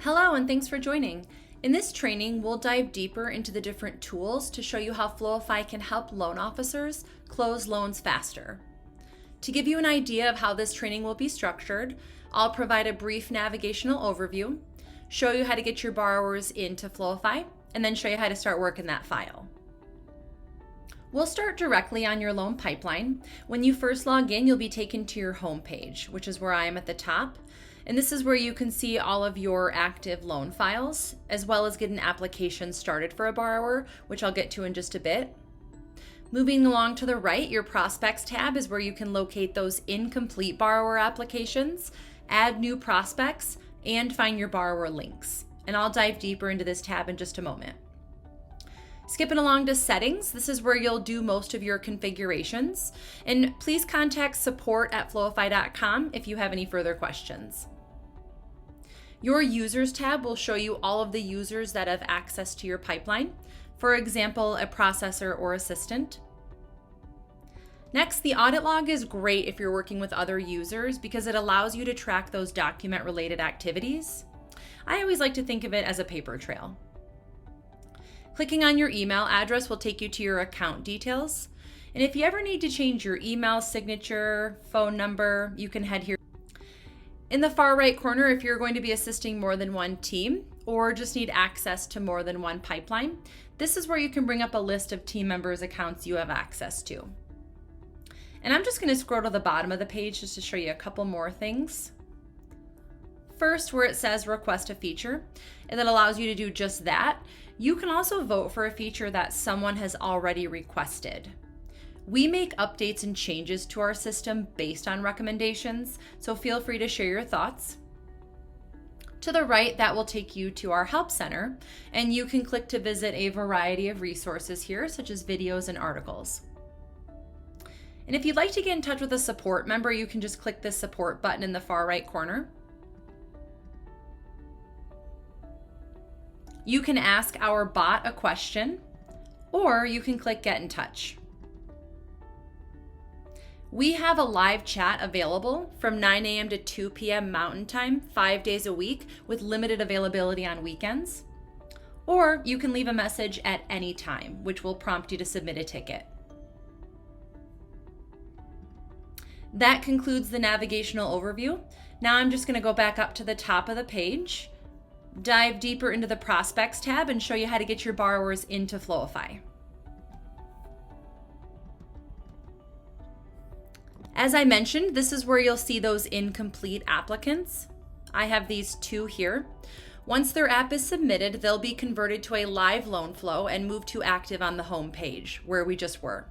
Hello and thanks for joining. In this training, we'll dive deeper into the different tools to show you how Floify can help loan officers close loans faster. To give you an idea of how this training will be structured, I'll provide a brief navigational overview, show you how to get your borrowers into Floify, and then show you how to start work in that file. We'll start directly on your loan pipeline. When you first log in, you'll be taken to your home page, which is where I am at the top. And this is where you can see all of your active loan files, as well as get an application started for a borrower, which I'll get to in just a bit. Moving along to the right, your Prospects tab is where you can locate those incomplete borrower applications, add new prospects, and find your borrower links. And I'll dive deeper into this tab in just a moment. Skipping along to settings, this is where you'll do most of your configurations. And please contact support@floify.com if you have any further questions. Your Users tab will show you all of the users that have access to your pipeline, for example, a processor or assistant. Next, the audit log is great if you're working with other users because it allows you to track those document-related activities. I always like to think of it as a paper trail. Clicking on your email address will take you to your account details. And if you ever need to change your email signature, phone number, you can head here. In the far right corner, if you're going to be assisting more than one team or just need access to more than one pipeline, this is where you can bring up a list of team members' accounts you have access to. And I'm just going to scroll to the bottom of the page just to show you a couple more things. First, where it says request a feature, and that allows you to do just that. You can also vote for a feature that someone has already requested. We make updates and changes to our system based on recommendations, so feel free to share your thoughts. To the right, that will take you to our Help Center, and you can click to visit a variety of resources here, such as videos and articles. And if you'd like to get in touch with a support member, you can just click the support button in the far right corner. You can ask our bot a question, or you can click Get in Touch. We have a live chat available from 9 a.m. to 2 p.m. Mountain Time, 5 days a week, with limited availability on weekends. Or you can leave a message at any time, which will prompt you to submit a ticket. That concludes the navigational overview. Now I'm just going to go back up to the top of the page, dive deeper into the Prospects tab, and show you how to get your borrowers into Floify. As I mentioned, this is where you'll see those incomplete applicants. I have these two here. Once their app is submitted, they'll be converted to a live loan flow and moved to active on the home page where we just were.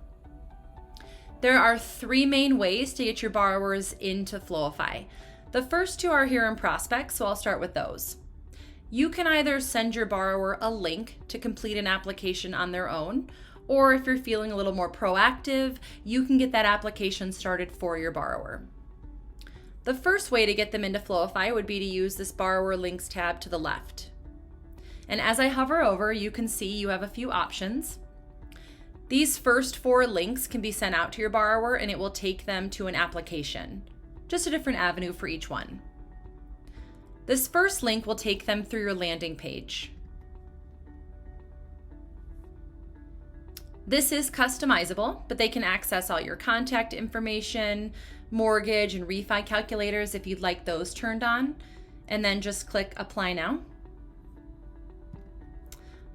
There are three main ways to get your borrowers into Floify. The first two are here in Prospects, so I'll start with those. You can either send your borrower a link to complete an application on their own, or if you're feeling a little more proactive, you can get that application started for your borrower. The first way to get them into Floify would be to use this Borrower Links tab to the left. And as I hover over, you can see you have a few options. These first 4 links can be sent out to your borrower and it will take them to an application. Just a different avenue for each one. This first link will take them through your landing page. This is customizable, but they can access all your contact information, mortgage and refi calculators if you'd like those turned on, and then just click Apply Now.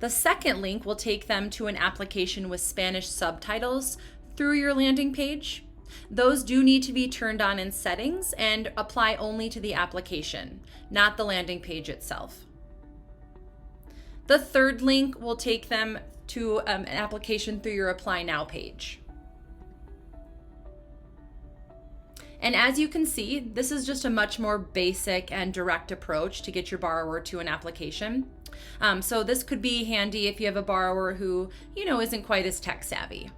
The second link will take them to an application with Spanish subtitles through your landing page. Those do need to be turned on in settings and apply only to the application, not the landing page itself. The third link will take them to an application through your Apply Now page. And as you can see, this is just a much more basic and direct approach to get your borrower to an application. So this could be handy if you have a borrower who, isn't quite as tech savvy.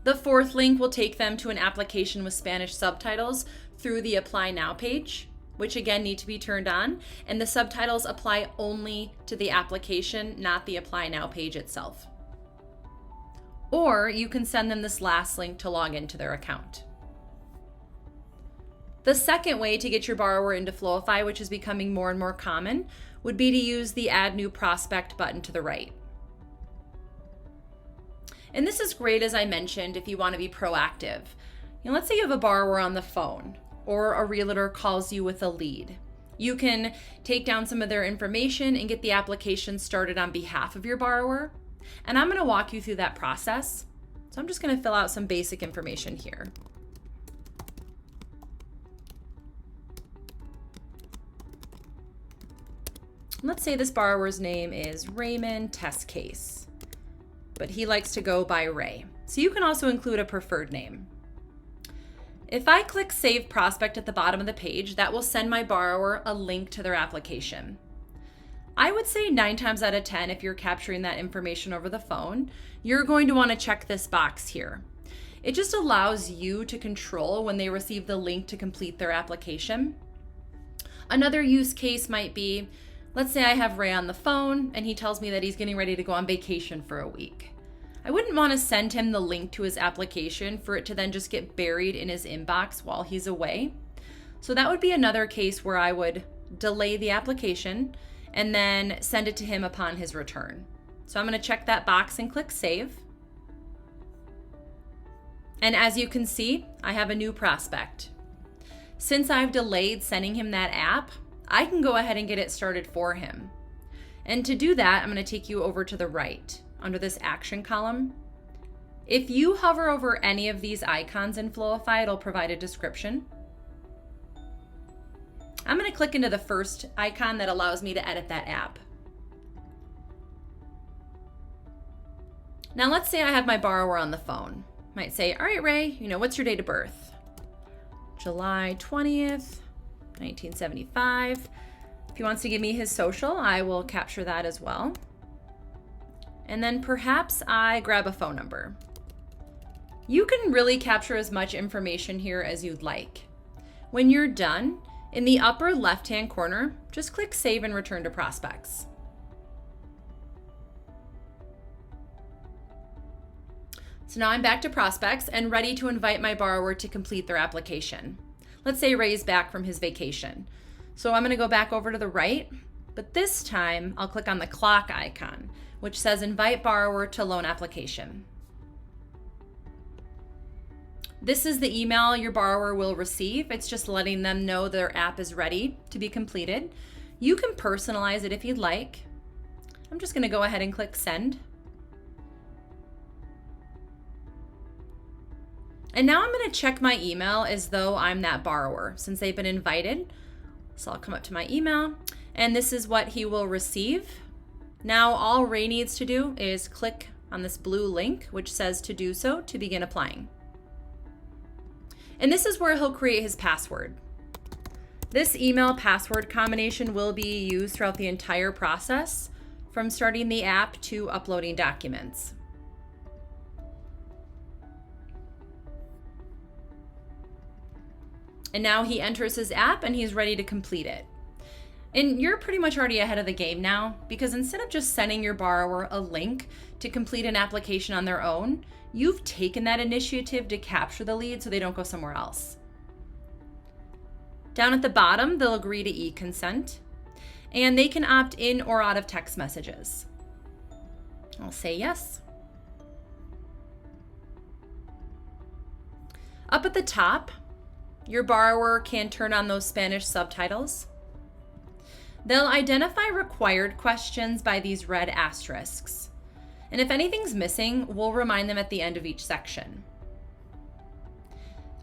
The fourth link will take them to an application with Spanish subtitles through the Apply Now page, which again need to be turned on, and the subtitles apply only to the application, not the Apply Now page itself. Or you can send them this last link to log into their account. The second way to get your borrower into Floify, which is becoming more and more common, would be to use the Add New Prospect button to the right. And this is great, as I mentioned, if you want to be proactive. Let's say you have a borrower on the phone or a realtor calls you with a lead. You can take down some of their information and get the application started on behalf of your borrower. And I'm going to walk you through that process. So I'm just going to fill out some basic information here. Let's say this borrower's name is Raymond Test Case, but he likes to go by Ray. So you can also include a preferred name. If I click Save Prospect at the bottom of the page, that will send my borrower a link to their application. I would say 9 times out of 10, if you're capturing that information over the phone, you're going to want to check this box here. It just allows you to control when they receive the link to complete their application. Another use case might be, let's say I have Ray on the phone and he tells me that he's getting ready to go on vacation for a week. I wouldn't want to send him the link to his application for it to then just get buried in his inbox while he's away. So that would be another case where I would delay the application and then send it to him upon his return. So I'm going to check that box and click Save. And as you can see, I have a new prospect. Since I've delayed sending him that app, I can go ahead and get it started for him. And to do that, I'm going to take you over to the right under this action column. If you hover over any of these icons in Floify, it'll provide a description. I'm going to click into the first icon that allows me to edit that app. Now let's say I have my borrower on the phone. Might say, all right, Ray, what's your date of birth? July 20th, 1975. If he wants to give me his social, I will capture that as well. And then perhaps I grab a phone number. You can really capture as much information here as you'd like. When you're done, in the upper left-hand corner, just click Save and Return to Prospects. So now I'm back to Prospects and ready to invite my borrower to complete their application. Let's say Ray's back from his vacation. So I'm going to go back over to the right, but this time I'll click on the clock icon, which says Invite Borrower to Loan Application. This is the email your borrower will receive. It's just letting them know their app is ready to be completed. You can personalize it if you'd like. I'm just going to go ahead and click Send. And now I'm going to check my email as though I'm that borrower since they've been invited. So I'll come up to my email and this is what he will receive. Now all Ray needs to do is click on this blue link which says to do so to begin applying. And this is where he'll create his password. This email password combination will be used throughout the entire process from starting the app to uploading documents. And now he enters his app and he's ready to complete it. And you're pretty much already ahead of the game now because instead of just sending your borrower a link to complete an application on their own, you've taken that initiative to capture the lead so they don't go somewhere else. Down at the bottom, they'll agree to e-consent and they can opt in or out of text messages. I'll say yes. Up at the top, your borrower can turn on those Spanish subtitles. They'll identify required questions by these red asterisks. And if anything's missing, we'll remind them at the end of each section.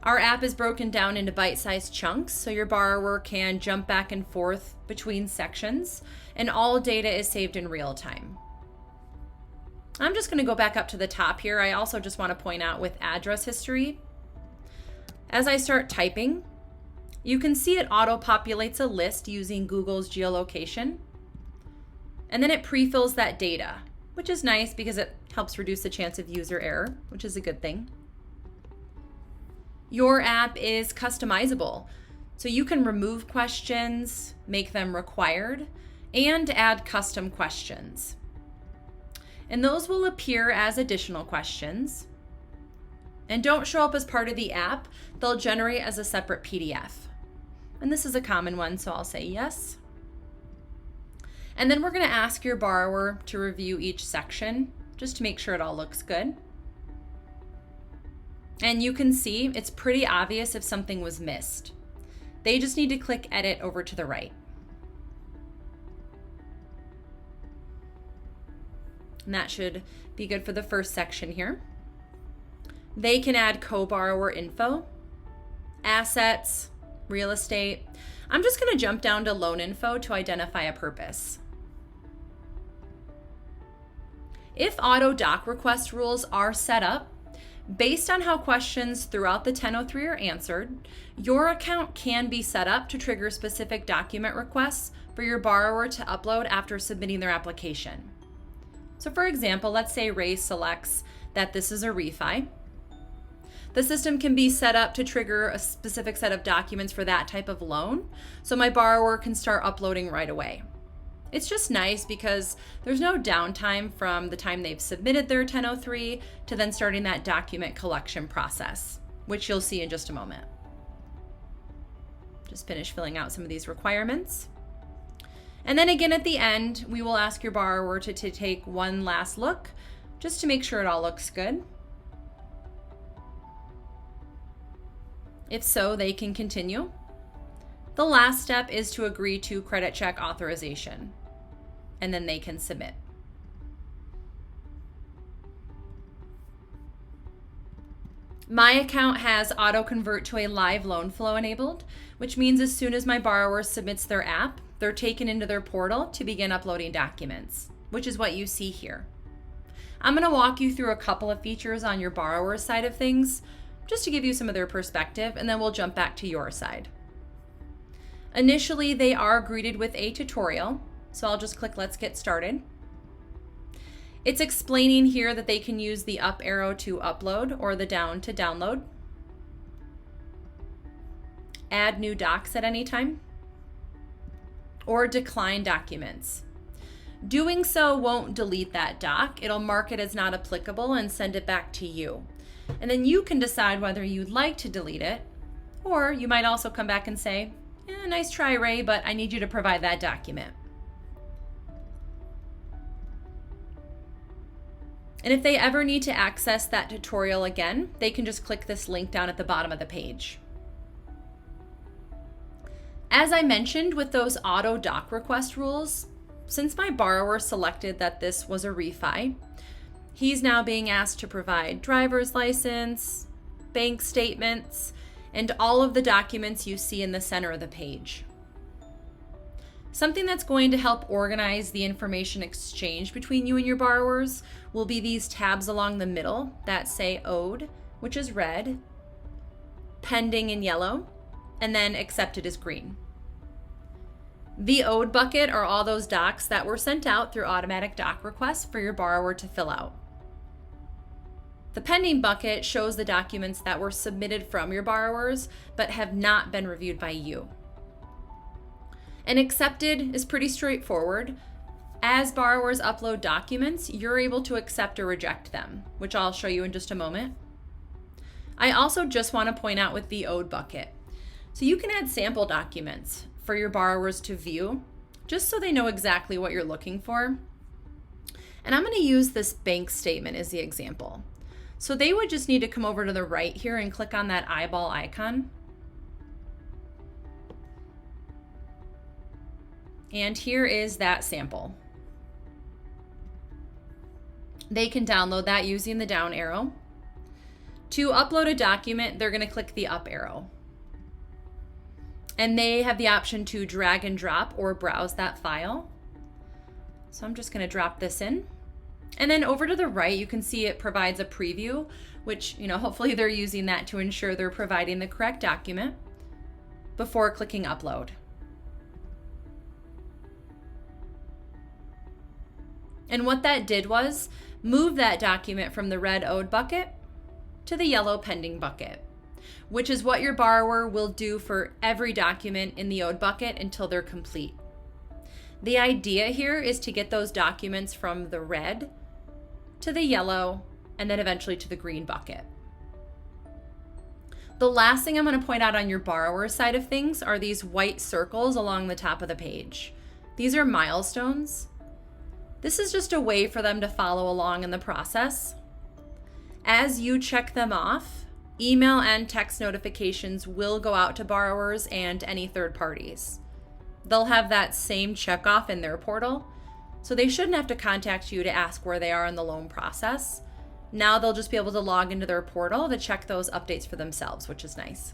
Our app is broken down into bite-sized chunks, so your borrower can jump back and forth between sections, and all data is saved in real time. I'm just going to go back up to the top here. I also just want to point out with address history, as I start typing, you can see it auto-populates a list using Google's geolocation, and then it pre-fills that data, which is nice because it helps reduce the chance of user error, which is a good thing. Your app is customizable, so you can remove questions, make them required, and add custom questions. And those will appear as additional questions. and don't show up as part of the app, they'll generate as a separate PDF. And this is a common one, so I'll say yes. And then we're going to ask your borrower to review each section just to make sure it all looks good. And you can see it's pretty obvious if something was missed. They just need to click Edit over to the right. And that should be good for the first section here. They can add co-borrower info, assets, real estate. I'm just going to jump down to loan info to identify a purpose. If auto doc request rules are set up, based on how questions throughout the 1003 are answered, your account can be set up to trigger specific document requests for your borrower to upload after submitting their application. So for example, let's say Ray selects that this is a refi. The system can be set up to trigger a specific set of documents for that type of loan, so my borrower can start uploading right away. It's just nice because there's no downtime from the time they've submitted their 1003 to then starting that document collection process, which you'll see in just a moment. Just finish filling out some of these requirements. And then again at the end, we will ask your borrower to take one last look just to make sure it all looks good. If so, they can continue. The last step is to agree to credit check authorization, and then they can submit. My account has auto convert to a live loan flow enabled, which means as soon as my borrower submits their app, they're taken into their portal to begin uploading documents, which is what you see here. I'm going to walk you through a couple of features on your borrower's side of things, just to give you some of their perspective, and then we'll jump back to your side. Initially, they are greeted with a tutorial, so I'll just click Let's Get Started. It's explaining here that they can use the up arrow to upload or the down to download. Add new docs at any time, or decline documents. Doing so won't delete that doc. It'll mark it as not applicable and send it back to you. And then you can decide whether you'd like to delete it, or you might also come back and say, nice try, Ray, but I need you to provide that document. And if they ever need to access that tutorial again, they can just click this link down at the bottom of the page. As I mentioned with those auto doc request rules, since my borrower selected that this was a refi, he's now being asked to provide driver's license, bank statements, and all of the documents you see in the center of the page. Something that's going to help organize the information exchange between you and your borrowers will be these tabs along the middle that say Owed, which is red, Pending in yellow, and then Accepted is green. The Owed bucket are all those docs that were sent out through automatic doc requests for your borrower to fill out. The Pending bucket shows the documents that were submitted from your borrowers but have not been reviewed by you. And Accepted is pretty straightforward. As borrowers upload documents, you're able to accept or reject them, which I'll show you in just a moment. I also just want to point out with the Owed bucket, so you can add sample documents for your borrowers to view, just so they know exactly what you're looking for. And I'm going to use this bank statement as the example. So they would just need to come over to the right here and click on that eyeball icon. And here is that sample. They can download that using the down arrow. To upload a document, they're going to click the up arrow. And they have the option to drag and drop or browse that file. So I'm just going to drop this in. And then over to the right, you can see it provides a preview, which, hopefully they're using that to ensure they're providing the correct document before clicking upload. And what that did was move that document from the red Owed bucket to the yellow Pending bucket, which is what your borrower will do for every document in the Owed bucket until they're complete. The idea here is to get those documents from the red to the yellow and then eventually to the green bucket. The last thing I'm going to point out on your borrower side of things are these white circles along the top of the page. These are milestones. This is just a way for them to follow along in the process. As you check them off, email and text notifications will go out to borrowers and any third parties. They'll have that same checkoff in their portal, so they shouldn't have to contact you to ask where they are in the loan process. Now they'll just be able to log into their portal to check those updates for themselves, which is nice.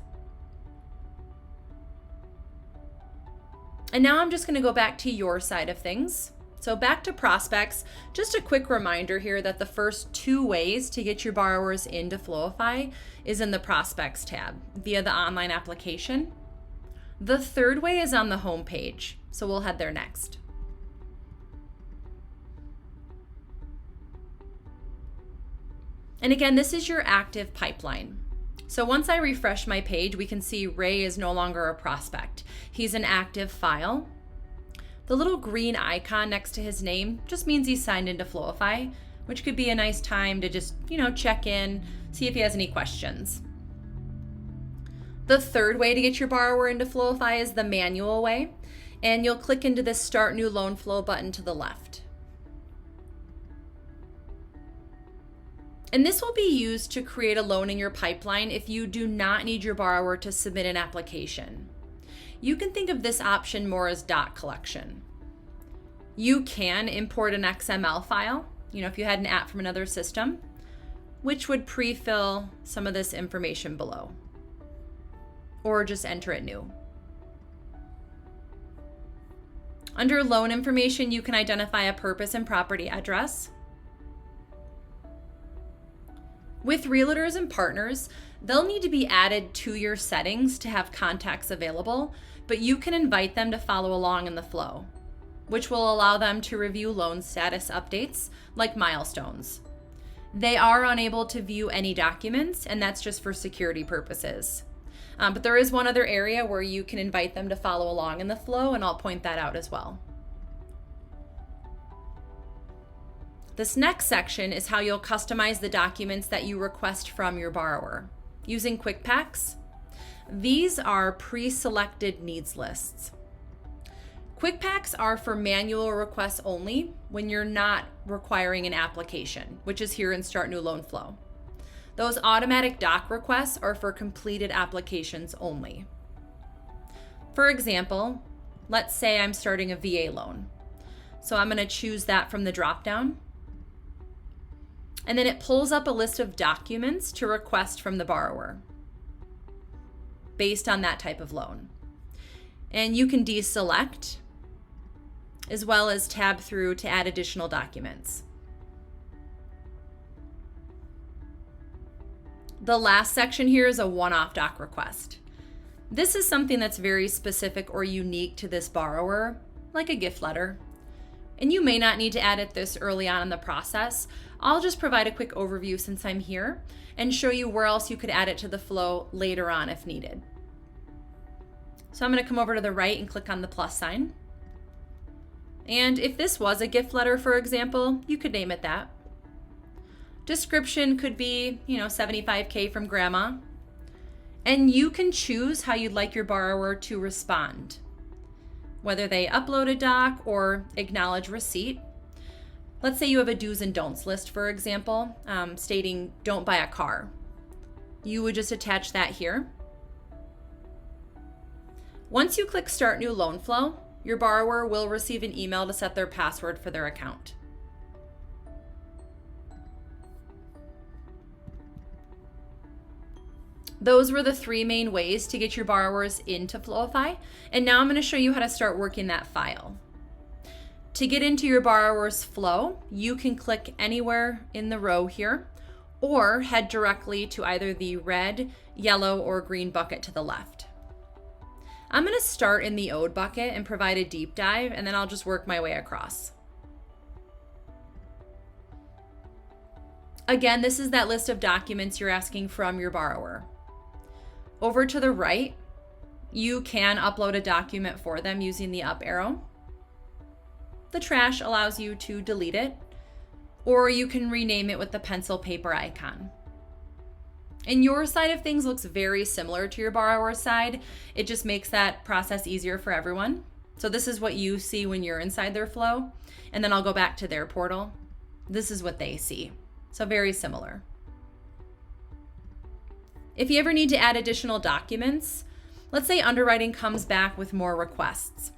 And now I'm just going to go back to your side of things. So back to prospects, just a quick reminder here that the first 2 ways to get your borrowers into Floify is in the prospects tab via the online application. The third way is on the home page, so we'll head there next. And again, this is your active pipeline. So once I refresh my page, we can see Ray is no longer a prospect. He's an active file. The little green icon next to his name just means he's signed into Floify, which could be a nice time to just, check in, see if he has any questions. The third way to get your borrower into Floify is the manual way, and you'll click into this Start New Loan Flow button to the left. And this will be used to create a loan in your pipeline if you do not need your borrower to submit an application. You can think of this option more as doc collection. You can import an XML file, if you had an app from another system, which would pre-fill some of this information below, or just enter it new. Under loan information, you can identify a purpose and property address. With realtors and partners, they'll need to be added to your settings to have contacts available, but you can invite them to follow along in the flow, which will allow them to review loan status updates like milestones. They are unable to view any documents, and that's just for security purposes. But there is one other area where you can invite them to follow along in the flow, and I'll point that out as well. This next section is how you'll customize the documents that you request from your borrower. Using Quick Packs, these are pre-selected needs lists. Quick Packs are for manual requests only when you're not requiring an application, which is here in Start New Loan Flow. Those automatic doc requests are for completed applications only. For example, let's say I'm starting a VA loan. So I'm going to choose that from the dropdown. And then it pulls up a list of documents to request from the borrower based on that type of loan. And you can deselect as well as tab through to add additional documents. The last section here is a one-off doc request. This is something that's very specific or unique to this borrower, like a gift letter. And you may not need to add it this early on in the process. I'll just provide a quick overview since I'm here and show you where else you could add it to the flow later on if needed. So I'm going to come over to the right and click on the plus sign. And if this was a gift letter, for example, you could name it that. Description could be, $75K from grandma. And you can choose how you'd like your borrower to respond, whether they upload a doc or acknowledge receipt. Let's say you have a do's and don'ts list, for example, stating don't buy a car. You would just attach that here. Once you click Start New Loan Flow, your borrower will receive an email to set their password for their account. Those were the 3 main ways to get your borrowers into Floify, and now I'm going to show you how to start working that file. To get into your borrower's flow, you can click anywhere in the row here, or head directly to either the red, yellow, or green bucket to the left. I'm going to start in the Ode bucket and provide a deep dive, and then I'll just work my way across. Again, this is that list of documents you're asking from your borrower. Over to the right, you can upload a document for them using the up arrow. The trash allows you to delete it, or you can rename it with the pencil paper icon. And your side of things looks very similar to your borrower's side. It just makes that process easier for everyone. So this is what you see when you're inside their flow. And then I'll go back to their portal. This is what they see. So very similar. If you ever need to add additional documents, let's say underwriting comes back with more requests.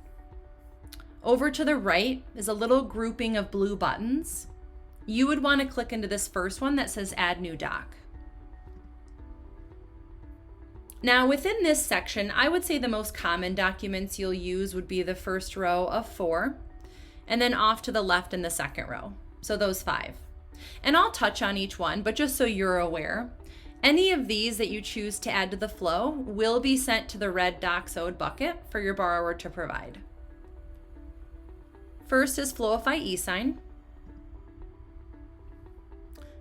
Over to the right is a little grouping of blue buttons. You would want to click into this first one that says Add New Doc. Now within this section, I would say the most common documents you'll use would be the first row of 4, and then off to the left in the second row. So those 5. And I'll touch on each one, but just so you're aware, any of these that you choose to add to the flow will be sent to the red Docs Owed bucket for your borrower to provide. First is Floify e-sign.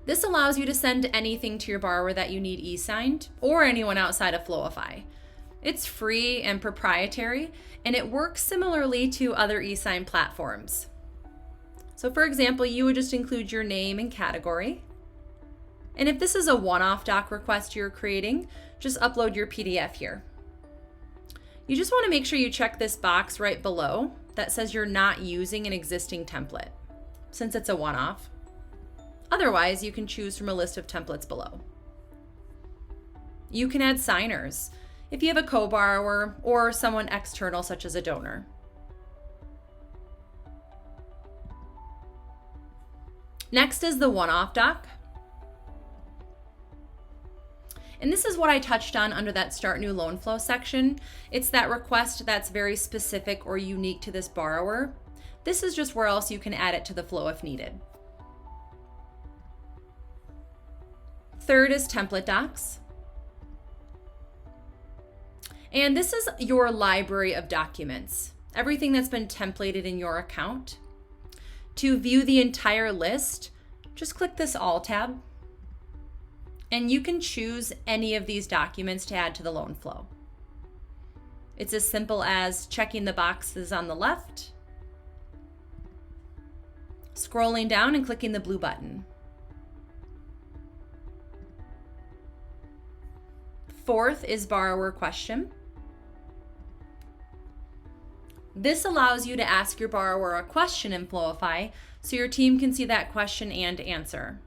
This allows you to send anything to your borrower that you need e-signed or anyone outside of Floify. It's free and proprietary, and it works similarly to other e-sign platforms. So for example, you would just include your name and category. And if this is a one-off doc request you're creating, just upload your PDF here. You just want to make sure you check this box right below that says you're not using an existing template, since it's a one-off. Otherwise, you can choose from a list of templates below. You can add signers if you have a co-borrower or someone external such as a donor. Next is the one-off doc. And this is what I touched on under that Start New Loan Flow section. It's that request that's very specific or unique to this borrower. This is just where else you can add it to the flow if needed. Third is template docs. And this is your library of documents, everything that's been templated in your account. To view the entire list, just click this All tab, and you can choose any of these documents to add to the loan flow. It's as simple as checking the boxes on the left, scrolling down and clicking the blue button. Fourth is borrower question. This allows you to ask your borrower a question in Floify so your team can see that question and answer.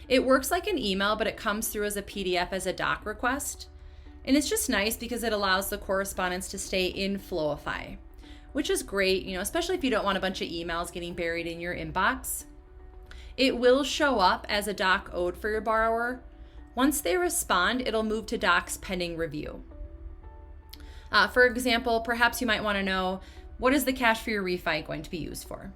It works like an email, but it comes through as a PDF as a doc request. And it's just nice because it allows the correspondence to stay in Floify, which is great, especially if you don't want a bunch of emails getting buried in your inbox. It will show up as a doc owed for your borrower. Once they respond, it'll move to docs pending review. For example, perhaps you might want to know, what is the cash for your refi going to be used for?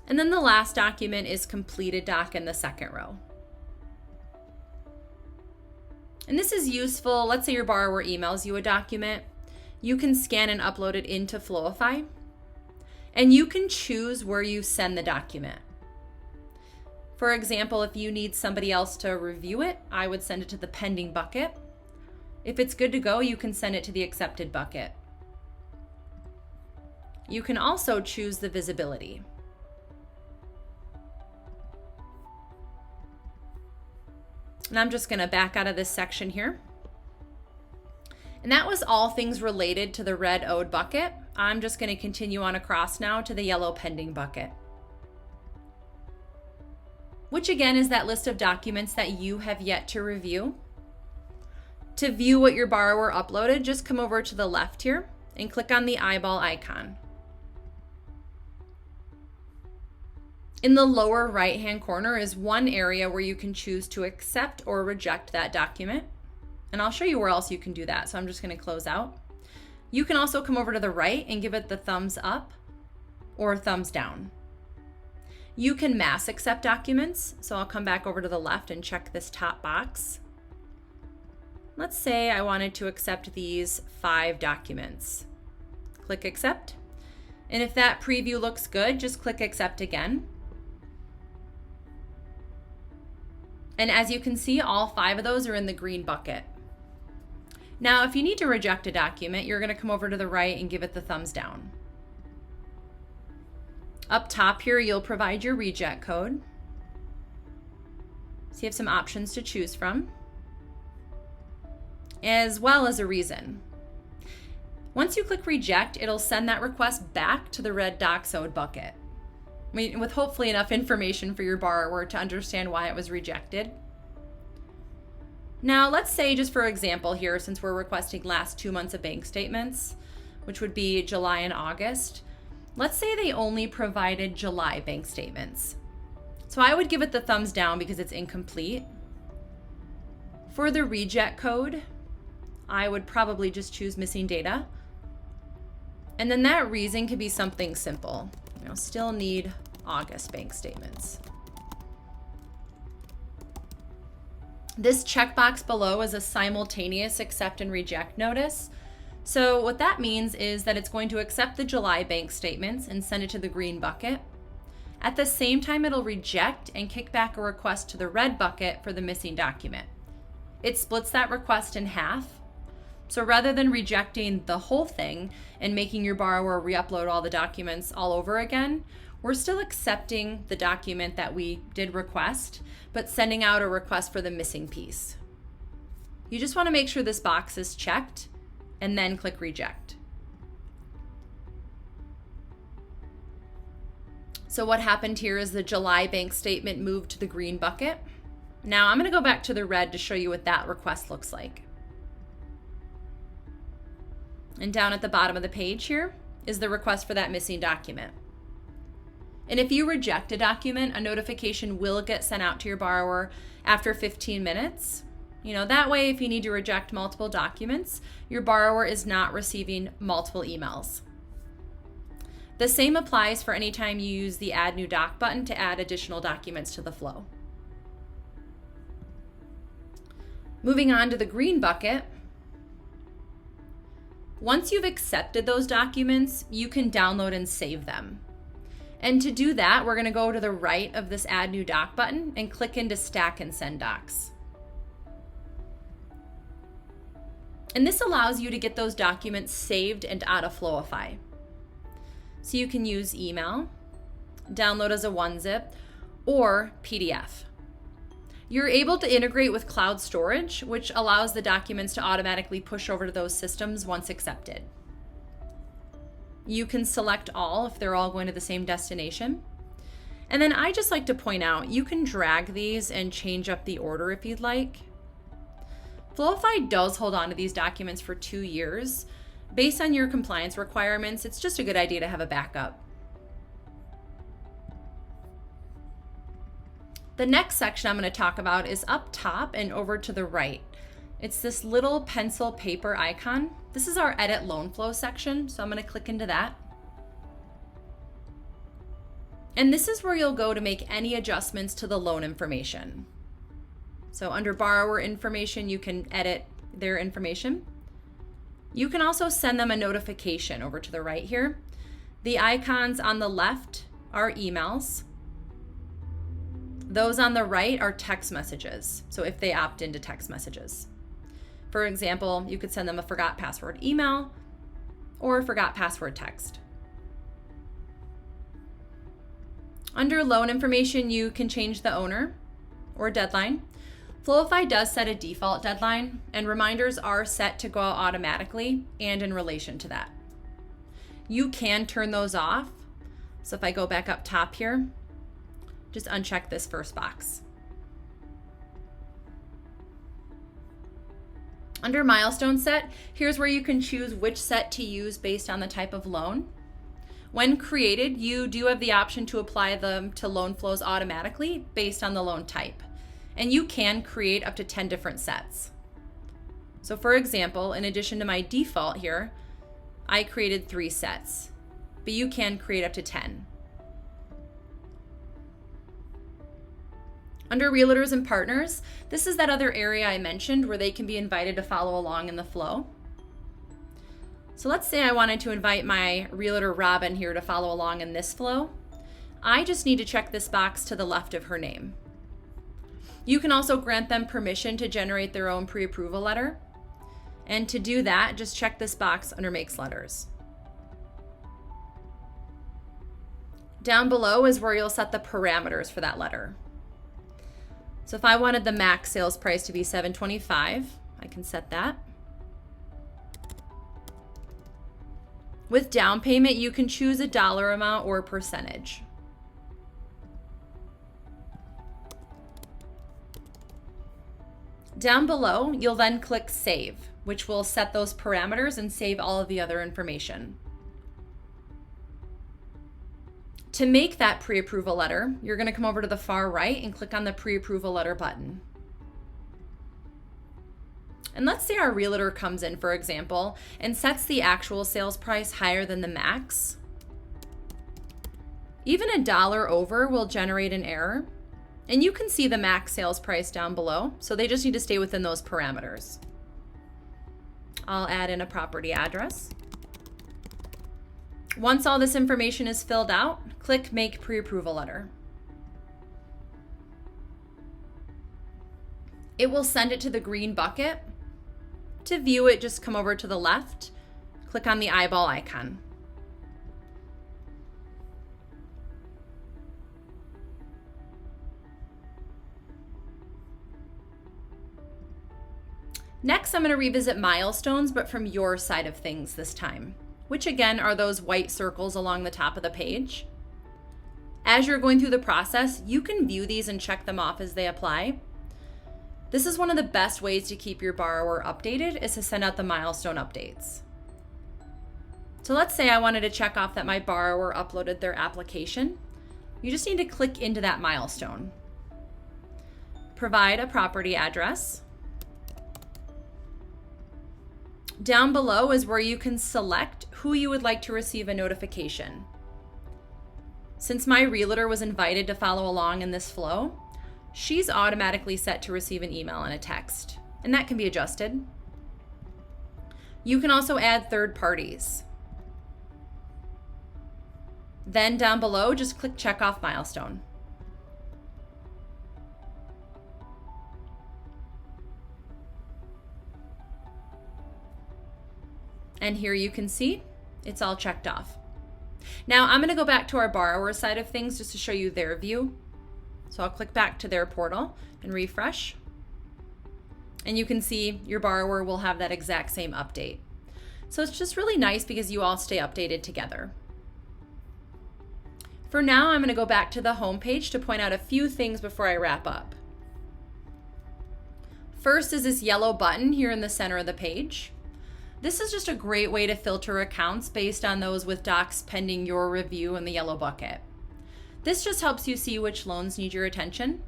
And then the last document is completed doc in the second row. And this is useful. Let's say your borrower emails you a document. You can scan and upload it into Floify, and you can choose where you send the document. For example, if you need somebody else to review it, I would send it to the pending bucket. If it's good to go, you can send it to the accepted bucket. You can also choose the visibility. And I'm just going to back out of this section here. And that was all things related to the red owed bucket. I'm just going to continue on across now to the yellow pending bucket, which again is that list of documents that you have yet to review. To view what your borrower uploaded, just come over to the left here and click on the eyeball icon. In the lower right-hand corner is one area where you can choose to accept or reject that document. And I'll show you where else you can do that. So I'm just going to close out. You can also come over to the right and give it the thumbs up or thumbs down. You can mass accept documents. So I'll come back over to the left and check this top box. Let's say I wanted to accept these 5 documents. Click accept. And if that preview looks good, just click accept again. And as you can see, all 5 of those are in the green bucket. Now, if you need to reject a document, you're going to come over to the right and give it the thumbs down. Up top here, you'll provide your reject code. So you have some options to choose from, as well as a reason. Once you click reject, it'll send that request back to the red docs owed bucket, with hopefully enough information for your borrower to understand why it was rejected. Now, let's say, just for example here, since we're requesting last 2 months of bank statements, which would be July and August, let's say they only provided July bank statements. So I would give it the thumbs down because it's incomplete. For the reject code, I would probably just choose missing data. And then that reason could be something simple. Still need August bank statements. This checkbox below is a simultaneous accept and reject notice. So what that means is that it's going to accept the July bank statements and send it to the green bucket. At the same time, it'll reject and kick back a request to the red bucket for the missing document. It splits that request in half. So rather than rejecting the whole thing and making your borrower re-upload all the documents all over again, we're still accepting the document that we did request, but sending out a request for the missing piece. You just want to make sure this box is checked and then click reject. So what happened here is the July bank statement moved to the green bucket. Now I'm going to go back to the red to show you what that request looks like. And down at the bottom of the page here is the request for that missing document. And if you reject a document, a notification will get sent out to your borrower after 15 minutes. That way, if you need to reject multiple documents, your borrower is not receiving multiple emails. The same applies for any time you use the Add New Doc button to add additional documents to the flow. Moving on to the green bucket. Once you've accepted those documents, you can download and save them. And to do that, we're going to go to the right of this Add New Doc button and click into Stack and Send Docs. And this allows you to get those documents saved and out of Floify. So you can use email, download as a 1-zip, or PDF. You're able to integrate with cloud storage, which allows the documents to automatically push over to those systems once accepted. You can select all if they're all going to the same destination. And then I just like to point out, you can drag these and change up the order if you'd like. Floify does hold on to these documents for 2 years. Based on your compliance requirements, it's just a good idea to have a backup. The next section I'm going to talk about is up top and over to the right. It's this little pencil paper icon. This is our Edit Loan Flow section, so I'm going to click into that. And this is where you'll go to make any adjustments to the loan information. So under borrower information, you can edit their information. You can also send them a notification over to the right here. The icons on the left are emails. Those on the right are text messages, so if they opt into text messages. For example, you could send them a forgot password email or forgot password text. Under loan information, you can change the owner or deadline. Floify does set a default deadline, and reminders are set to go out automatically and in relation to that. You can turn those off. So if I go back up top here, just uncheck this first box. Under milestone set, here's where you can choose which set to use based on the type of loan. When created, you do have the option to apply them to loan flows automatically based on the loan type. And you can create up to 10 different sets. So for example, in addition to my default here, I created 3 sets, but you can create up to 10. Under realtors and partners, this is that other area I mentioned where they can be invited to follow along in the flow. So let's say I wanted to invite my realtor Robin here to follow along in this flow. I just need to check this box to the left of her name. You can also grant them permission to generate their own pre-approval letter. And to do that, just check this box under Makes Letters. Down below is where you'll set the parameters for that letter. So if I wanted the max sales price to be $725, I can set that. With down payment, you can choose a dollar amount or percentage. Down below, you'll then click Save, which will set those parameters and save all of the other information. To make that pre-approval letter, you're going to come over to the far right and click on the pre-approval letter button. And let's say our realtor comes in, for example, and sets the actual sales price higher than the max. Even a dollar over will generate an error. And you can see the max sales price down below, so they just need to stay within those parameters. I'll add in a property address. Once all this information is filled out, click Make Pre-Approval Letter. It will send it to the green bucket. To view it, just come over to the left, click on the eyeball icon. Next, I'm going to revisit milestones, but from your side of things this time, which again are those white circles along the top of the page. As you're going through the process, you can view these and check them off as they apply. This is one of the best ways to keep your borrower updated, is to send out the milestone updates. So let's say I wanted to check off that my borrower uploaded their application. You just need to click into that milestone. Provide a property address. Down below is where you can select who you would like to receive a notification. Since my realtor was invited to follow along in this flow, she's automatically set to receive an email and a text, and that can be adjusted. You can also add third parties. Then down below, just click Check Off Milestone. And here you can see it's all checked off. Now I'm going to go back to our borrower side of things just to show you their view. So I'll click back to their portal and refresh. And you can see your borrower will have that exact same update. So it's just really nice because you all stay updated together. For now, I'm going to go back to the home page to point out a few things before I wrap up. First is this yellow button here in the center of the page. This is just a great way to filter accounts based on those with docs pending your review in the yellow bucket. This just helps you see which loans need your attention.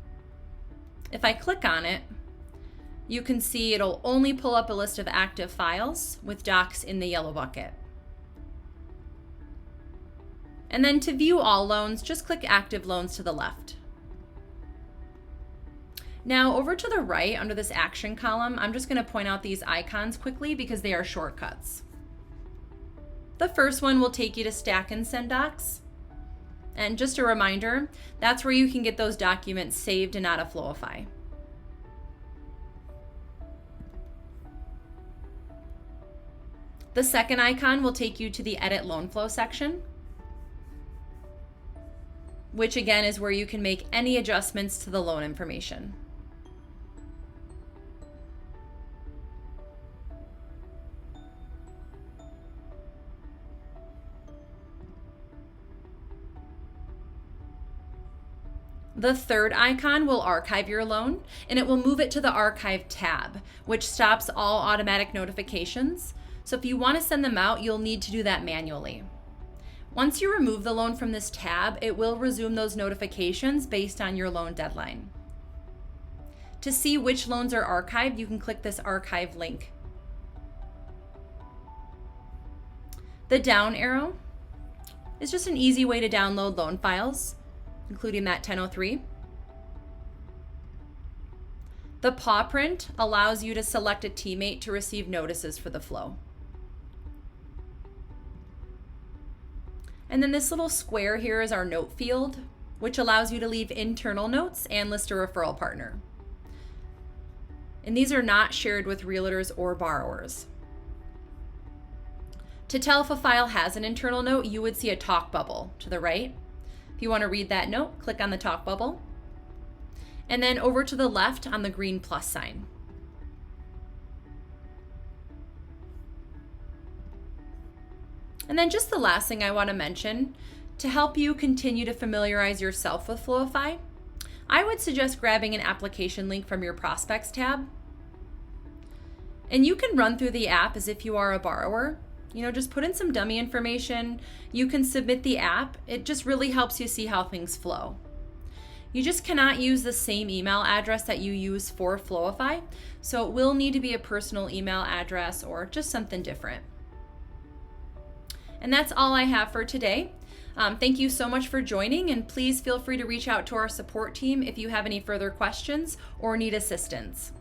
If I click on it, you can see it'll only pull up a list of active files with docs in the yellow bucket. And then to view all loans, just click Active Loans to the left. Now over to the right under this action column, I'm just going to point out these icons quickly because they are shortcuts. The first one will take you to Stack and Send Docs. And just a reminder, that's where you can get those documents saved and out of Floify. The second icon will take you to the Edit Loan Flow section, which again is where you can make any adjustments to the loan information. The third icon will archive your loan, and it will move it to the Archive tab, which stops all automatic notifications. So if you want to send them out, you'll need to do that manually. Once you remove the loan from this tab, it will resume those notifications based on your loan deadline. To see which loans are archived, you can click this archive link. The down arrow is just an easy way to download loan files, including that 1003. The paw print allows you to select a teammate to receive notices for the flow. And then this little square here is our note field, which allows you to leave internal notes and list a referral partner. And these are not shared with realtors or borrowers. To tell if a file has an internal note, you would see a talk bubble to the right. If you want to read that note, click on the talk bubble. and then over to the left on the green plus sign. And then just the last thing I want to mention, to help you continue to familiarize yourself with Floify, I would suggest grabbing an application link from your Prospects tab. And you can run through the app as if you are a borrower. Just put in some dummy information. You can submit the app. It just really helps you see how things flow. You just cannot use the same email address that you use for Floify, so it will need to be a personal email address or just something different. And that's all I have for today. Thank you so much for joining, and please feel free to reach out to our support team if you have any further questions or need assistance.